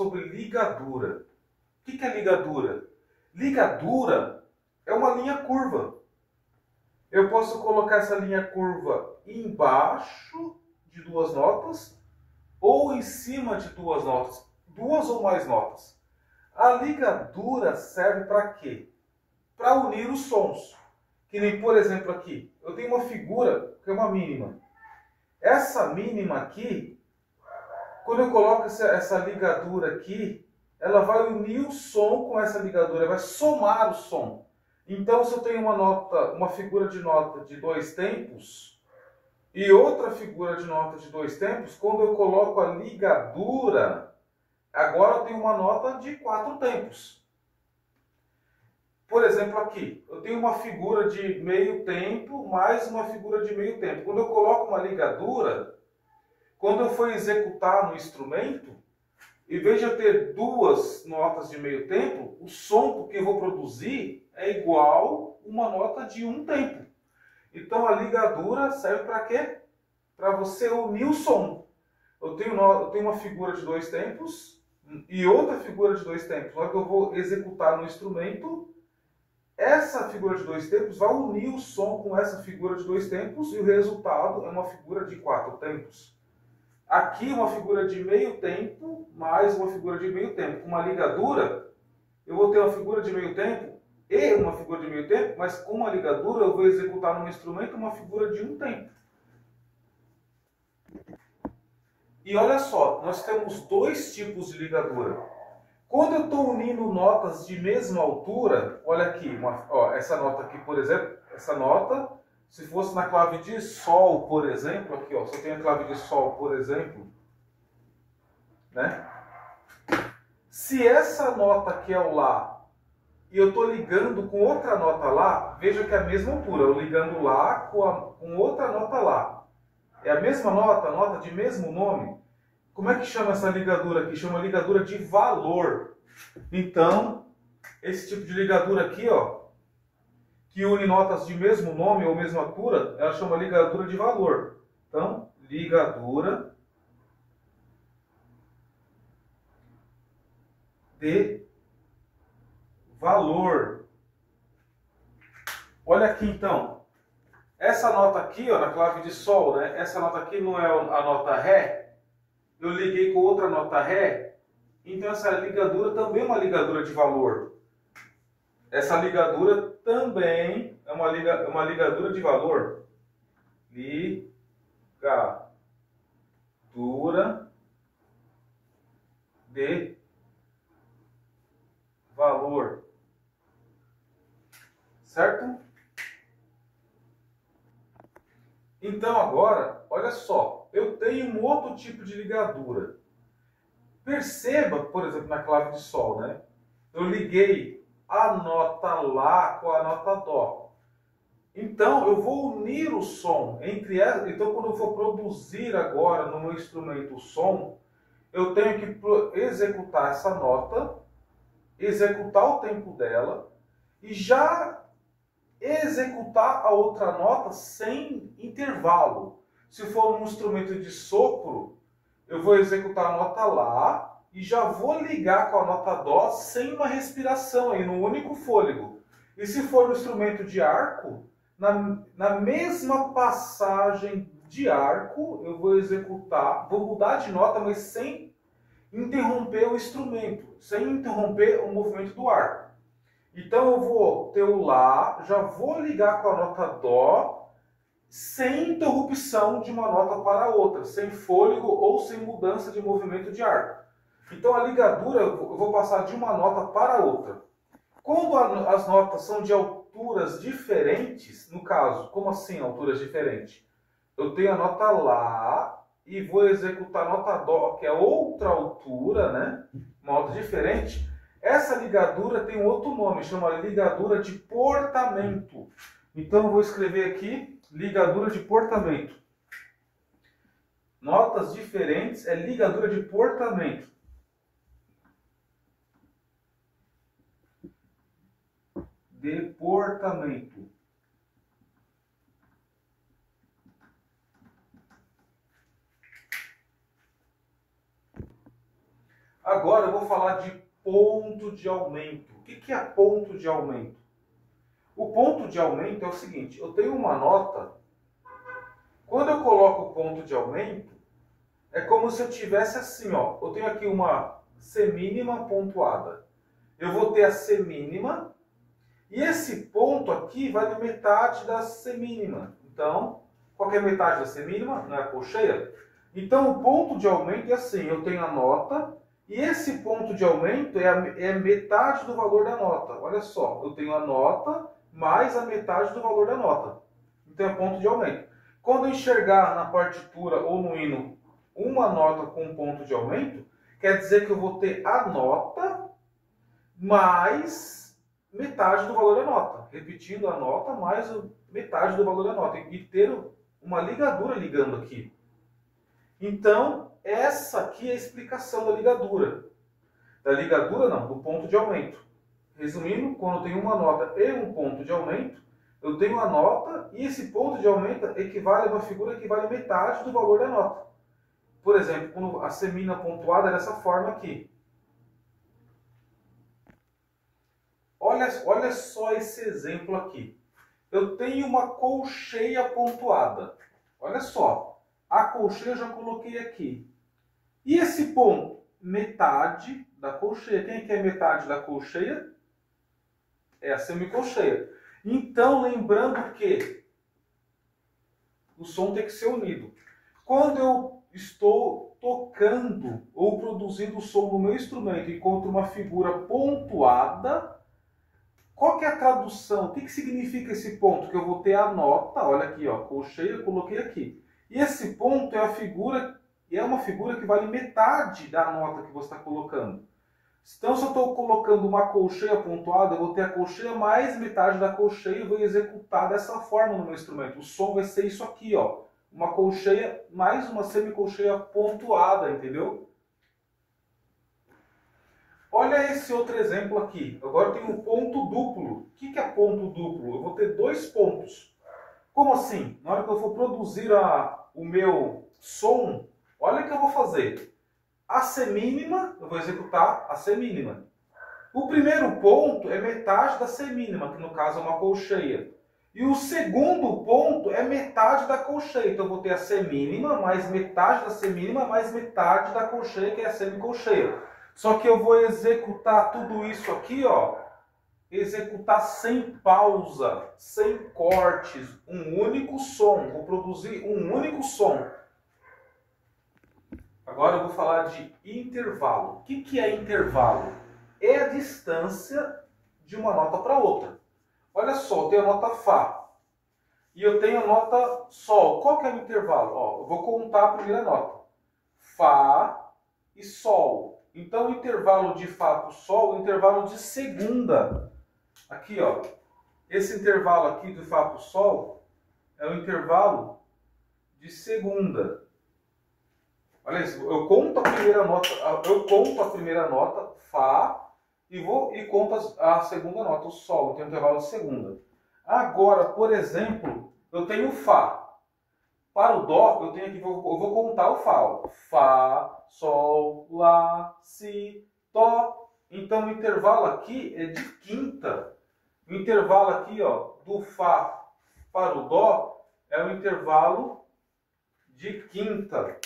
sobre ligadura. O que é ligadura? Ligadura é uma linha curva. Eu posso colocar essa linha curva embaixo de duas notas ou em cima de duas notas, duas ou mais notas. A ligadura serve para quê? Para unir os sons. Que nem, por exemplo, aqui, eu tenho uma figura que é uma mínima. Essa mínima aqui, quando eu coloco essa ligadura aqui, ela vai unir o som com essa ligadura, vai somar o som. Então, se eu tenho uma figura de nota de dois tempos e outra figura de nota de dois tempos, quando eu coloco a ligadura, agora eu tenho uma nota de quatro tempos. Por exemplo, aqui, eu tenho uma figura de meio tempo mais uma figura de meio tempo. Quando eu coloco uma ligadura, quando eu for executar no instrumento, em vez de eu ter duas notas de meio tempo, o som que eu vou produzir é igual uma nota de um tempo. Então a ligadura serve para quê? Para você unir o som. Eu tenho uma figura de dois tempos e outra figura de dois tempos. Na hora que eu vou executar no instrumento, essa figura de dois tempos vai unir o som com essa figura de dois tempos e o resultado é uma figura de quatro tempos. Aqui uma figura de meio tempo mais uma figura de meio tempo. Com uma ligadura, eu vou ter uma figura de meio tempo e uma figura de meio tempo, mas com uma ligadura eu vou executar no instrumento uma figura de um tempo. E olha só, nós temos dois tipos de ligadura. Quando eu estou unindo notas de mesma altura, olha aqui, essa nota aqui, por exemplo, essa nota, se fosse na clave de Sol, por exemplo, aqui, ó, se eu tenho a clave de Sol, por exemplo, né? Se essa nota aqui é o Lá e eu estou ligando com outra nota Lá, veja que é a mesma altura, eu ligando Lá com outra nota Lá. É a mesma nota de mesmo nome. Como é que chama essa ligadura aqui? Chama ligadura de valor. Então, esse tipo de ligadura aqui, ó, que une notas de mesmo nome ou mesma altura, ela chama ligadura de valor. Então, ligadura de valor. Olha aqui então. Essa nota aqui, ó, na clave de Sol, né? Essa nota aqui não é a nota Ré. Eu liguei com outra nota Ré. Então essa ligadura também é uma ligadura de valor. Essa ligadura também é uma ligadura de valor. Ligadura de valor. Certo? Então agora, olha só, eu tenho um outro tipo de ligadura. Perceba, por exemplo, na clave de Sol, né? Eu liguei a nota Lá com a nota Dó. Então eu vou unir o som entre elas. Então quando eu for produzir agora no meu instrumento o som, eu tenho que executar essa nota, executar o tempo dela e já executar a outra nota sem intervalo. Se for um instrumento de sopro, eu vou executar a nota Lá e já vou ligar com a nota Dó sem uma respiração aí, no único fôlego. E se for um instrumento de arco, na mesma passagem de arco, eu vou executar, vou mudar de nota, mas sem interromper o instrumento, sem interromper o movimento do arco. Então eu vou ter o Lá, já vou ligar com a nota Dó, sem interrupção de uma nota para outra, sem fôlego ou sem mudança de movimento de arco. Então a ligadura eu vou passar de uma nota para outra. Quando as notas são de alturas diferentes, no caso, como assim alturas diferentes? Eu tenho a nota Lá e vou executar a nota Dó, que é outra altura, né? Uma nota diferente. Essa ligadura tem um outro nome, chama ligadura de portamento. Então eu vou escrever aqui ligadura de portamento. Notas diferentes é ligadura de portamento. De portamento. Agora eu vou falar de ponto de aumento. O que é ponto de aumento? O ponto de aumento é o seguinte, eu tenho uma nota, quando eu coloco o ponto de aumento, é como se eu tivesse assim, ó, eu tenho aqui uma semínima pontuada. Eu vou ter a semínima, e esse ponto aqui vale metade da semínima. Então, qual que é a metade da semínima? Não é a colcheia? Então, o ponto de aumento é assim, eu tenho a nota, e esse ponto de aumento é metade do valor da nota. Olha só, eu tenho a nota mais a metade do valor da nota. Então, é ponto de aumento. Quando eu enxergar na partitura ou no hino uma nota com ponto de aumento, quer dizer que eu vou ter a nota mais metade do valor da nota. Repetindo, a nota mais metade do valor da nota. E ter uma ligadura ligando aqui. Então, essa aqui é a explicação da ligadura. Da ligadura não, do ponto de aumento. Resumindo, quando eu tenho uma nota e um ponto de aumento, eu tenho a nota e esse ponto de aumento equivale a uma figura que vale metade do valor da nota. Por exemplo, quando a semina pontuada é dessa forma aqui. Olha só esse exemplo aqui. Eu tenho uma colcheia pontuada. Olha só. A colcheia eu já coloquei aqui. E esse ponto? Metade da colcheia. Quem que é metade da colcheia? É a semicolcheia. Então, lembrando que o som tem que ser unido. Quando eu estou tocando ou produzindo som no meu instrumento e encontro uma figura pontuada, qual que é a tradução? O que significa esse ponto? Que eu vou ter a nota, olha aqui, ó, colcheia, eu coloquei aqui. E esse ponto é uma figura que vale metade da nota que você está colocando. Então, se eu estou colocando uma colcheia pontuada, eu vou ter a colcheia mais metade da colcheia e vou executar dessa forma no meu instrumento. O som vai ser isso aqui, ó. Uma colcheia mais uma semicolcheia pontuada, entendeu? Olha esse outro exemplo aqui. Agora eu tenho um ponto duplo. O que é ponto duplo? Eu vou ter dois pontos. Como assim? Na hora que eu for produzir o meu som, olha o que eu vou fazer. A semínima, eu vou executar a semínima. O primeiro ponto é metade da semínima, que no caso é uma colcheia. E o segundo ponto é metade da colcheia. Então eu vou ter a semínima mais metade da semínima mais metade da colcheia, que é a semicolcheia. Só que eu vou executar tudo isso aqui, ó. Executar sem pausa, sem cortes, um único som. Vou produzir um único som. Agora eu vou falar de intervalo. O que é intervalo? É a distância de uma nota para outra. Olha só, eu tenho a nota Fá e eu tenho a nota Sol. Qual que é o intervalo? Ó, eu vou contar a primeira nota. Fá e Sol. Então o intervalo de Fá para o Sol é o intervalo de segunda. Aqui, ó. Esse intervalo aqui de Fá para o Sol é o intervalo de segunda. Olha isso, eu conto a primeira nota, Fá, e conto a segunda nota, o Sol, tem um intervalo de segunda. Agora, por exemplo, eu tenho Fá. Para o Dó, eu vou contar o Fá. Ó. Fá, Sol, Lá, Si, Dó. Então o intervalo aqui é de quinta. O intervalo aqui, ó, do Fá para o Dó é o intervalo de quinta.